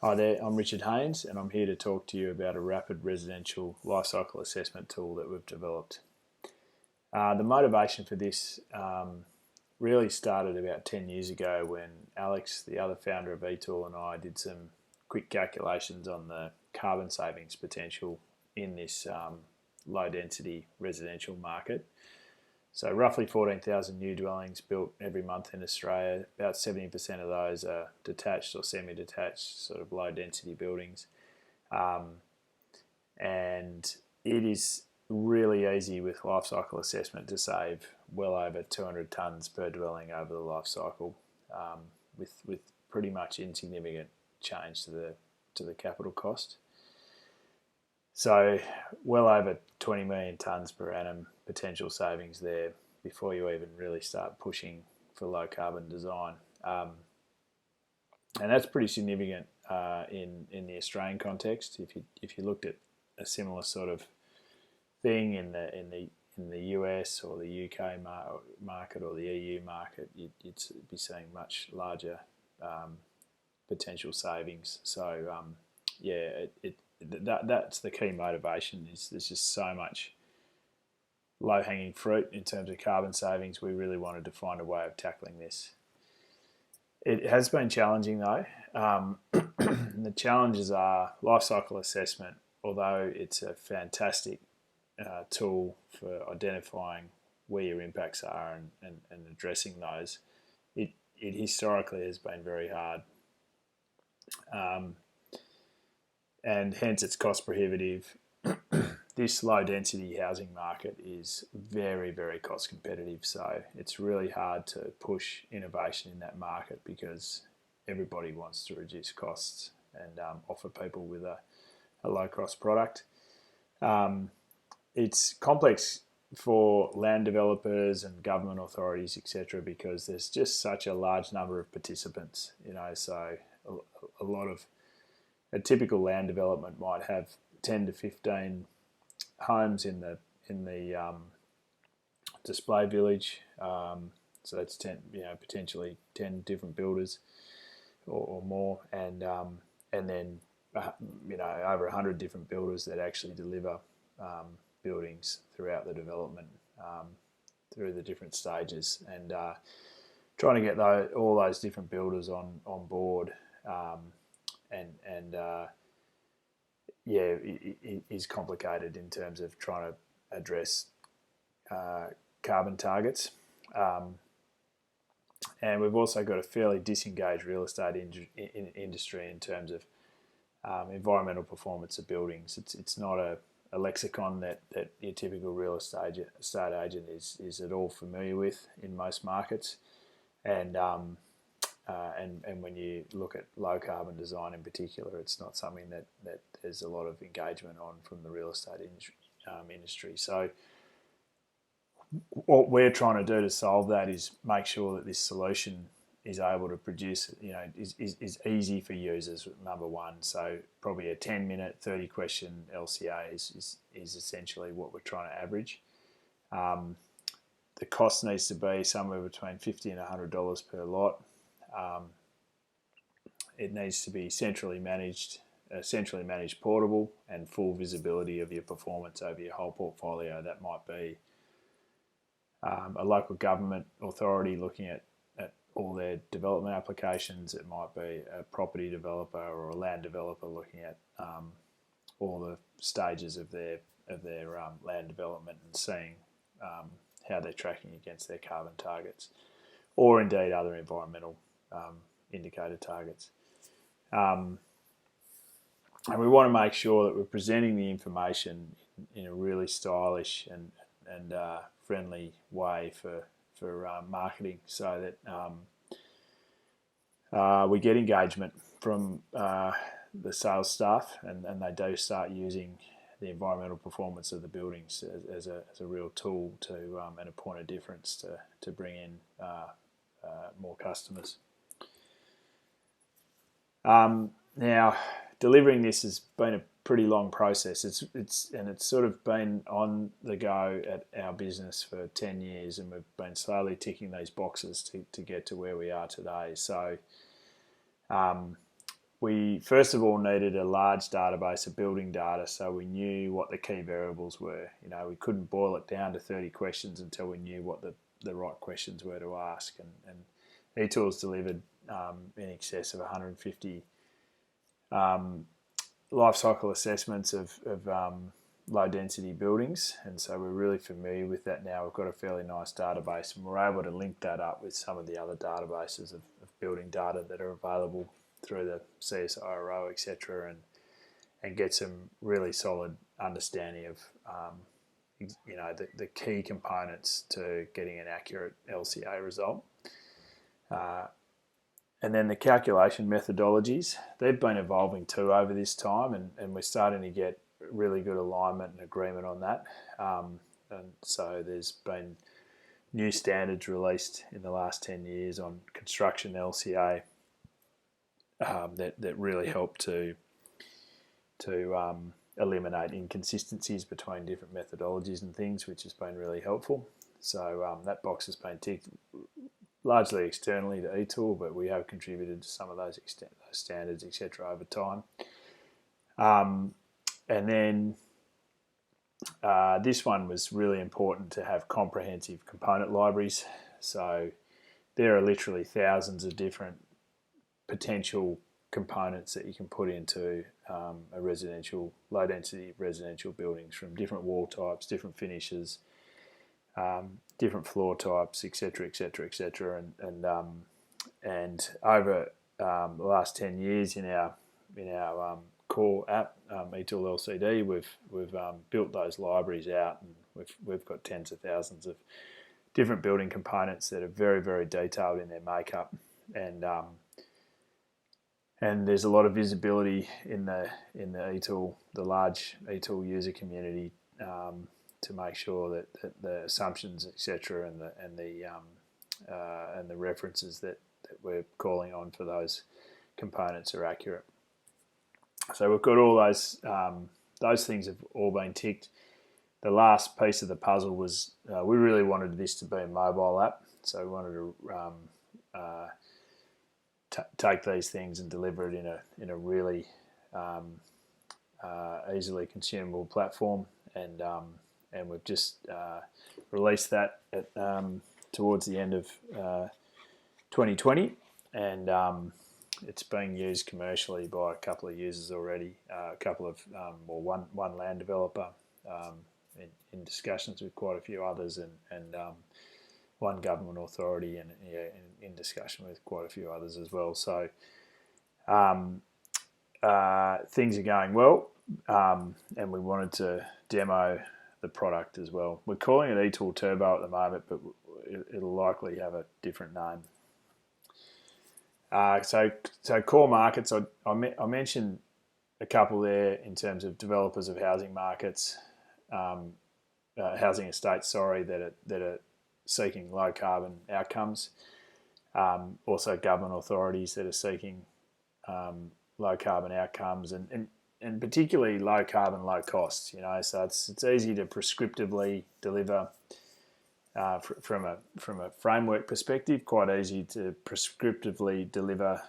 Hi there, I'm Richard Haynes and I'm here to talk to you about a rapid residential lifecycle assessment tool that we've developed. The motivation for this really started about 10 years ago when Alex, the other founder of eTool, and I did some quick calculations on the carbon savings potential in this low density residential market. So roughly 14,000 new dwellings built every month in Australia. About 70% of those are detached or semi-detached, sort of low density buildings. And it is really easy with life cycle assessment to save well over 200 tonnes per dwelling over the life cycle, with pretty much insignificant change to the capital cost. So well over 20 million tonnes per annum potential savings there before you even really start pushing for low carbon design. And that's pretty significant in the Australian context. If you looked at a similar sort of thing in the US or the UK market or the EU market, you'd be seeing much larger potential savings. So that's the key motivation. Is there's just so much low-hanging fruit in terms of carbon savings. We really wanted to find a way of tackling this. It has been challenging though. The challenges are life cycle assessment. Although it's a fantastic tool for identifying where your impacts are and addressing those, it historically has been very hard. And hence it's cost prohibitive. This low density housing market is very, very cost competitive, so it's really hard to push innovation in that market because everybody wants to reduce costs and offer people with a low cost product. It's complex for land developers and government authorities, etc., because there's just such a large number of participants, so a lot of a typical land development might have 10 to 15 homes in the display village, so that's 10, potentially 10 different builders or more, and then over 100 different builders that actually deliver buildings throughout the development, through the different stages, and trying to get all those different builders on board, it is complicated in terms of trying to address carbon targets. And we've also got a fairly disengaged real estate industry in terms of environmental performance of buildings. It's not a lexicon that your typical real estate agent is at all familiar with in most markets. And when you look at low carbon design in particular, it's not something that there's a lot of engagement on from the real estate industry. So what we're trying to do to solve that is make sure that this solution is able to produce, is easy for users, number one. So probably a 10-minute, 30-question LCA is essentially what we're trying to average. The cost needs to be somewhere between $50 and $100 per lot. It needs to be centrally managed portable, and full visibility of your performance over your whole portfolio. That might be a local government authority looking at all their development applications. It might be a property developer or a land developer looking at all the stages of their land development and seeing how they're tracking against their carbon targets, or indeed other environmental indicator targets. And we want to make sure that we're presenting the information in a really stylish and friendly way for marketing, so that we get engagement from the sales staff, and they do start using the environmental performance of the buildings as a real tool to and a point of difference to bring in more customers. Now, delivering this has been a pretty long process. It's sort of been on the go at our business for 10 years, and we've been slowly ticking these boxes to get to where we are today. So we first of all needed a large database of building data, so we knew what the key variables were. We couldn't boil it down to 30 questions until we knew what the right questions were to ask. And eTools delivered in excess of 150 life cycle assessments of low density buildings, and so we're really familiar with that now. We've got a fairly nice database, and we're able to link that up with some of the other databases of building data that are available through the CSIRO, etc., and get some really solid understanding of the key components to getting an accurate LCA result. And then the calculation methodologies, they've been evolving too over this time, and we're starting to get really good alignment and agreement on that. And so there's been new standards released in the last 10 years on construction LCA that really help to eliminate inconsistencies between different methodologies and things, which has been really helpful. So that box has been ticked largely externally to eTool, but we have contributed to some of those standards, etc., over time. And then this one was really important to have comprehensive component libraries. So there are literally thousands of different potential components that you can put into a low density residential buildings, from different wall types, different finishes, different floor types, etc., etc., etc. And over the last 10 years in our core app, eTool LCD, we've built those libraries out, and we've got tens of thousands of different building components that are very, very detailed in their makeup, and there's a lot of visibility in the eTool, the large eTool user community, to make sure that the assumptions, etc., and the references that we're calling on for those components are accurate. So we've got all those things have all been ticked. The last piece of the puzzle was we really wanted this to be a mobile app, so we wanted to take these things and deliver it in a really easily consumable platform, and we've just released that towards the end of 2020, and it's being used commercially by a couple of users already, one land developer, in discussions with quite a few others, and one government authority, and in discussion with quite a few others as well. So things are going well, and we wanted to demo the product as well. We're calling it eTool Turbo at the moment, but it'll likely have a different name. So core markets, I mentioned a couple there in terms of developers of housing markets, housing estates, that are seeking low carbon outcomes. Also government authorities that are seeking low carbon outcomes, and particularly low carbon, low costs. So it's easy to prescriptively deliver. From a framework perspective, quite easy to prescriptively deliver,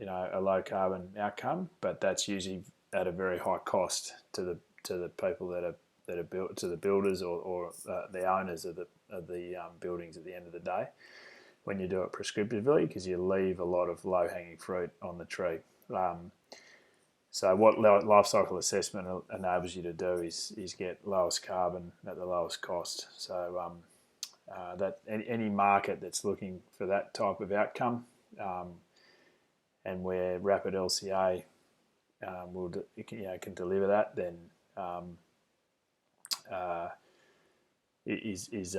a low carbon outcome, but that's usually at a very high cost to the people that are built, to the builders or the owners of the buildings at the end of the day, when you do it prescriptively, because you leave a lot of low hanging fruit on the tree. So what life cycle assessment enables you to do is get lowest carbon at the lowest cost. So that any market that's looking for that type of outcome, and where RapidLCA can deliver that, then is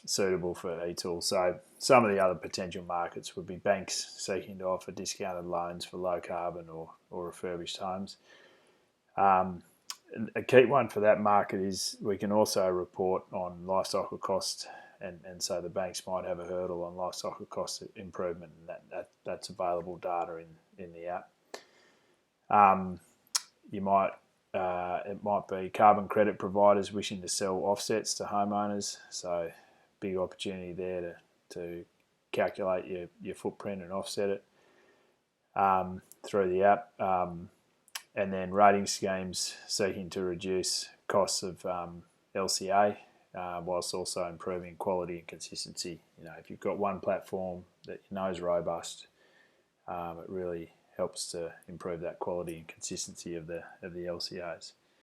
suitable for eTool. So some of the other potential markets would be banks seeking to offer discounted loans for low carbon or refurbished homes. A key one for that market is we can also report on life cycle cost, and so the banks might have a hurdle on life cycle cost improvement, and that's available data in the app. It might be carbon credit providers wishing to sell offsets to homeowners, so big opportunity there to calculate your footprint and offset it. through the app, and then rating schemes seeking to reduce costs of LCA, whilst also improving quality and consistency. If you've got one platform that you know is robust, it really helps to improve that quality and consistency of the LCAs.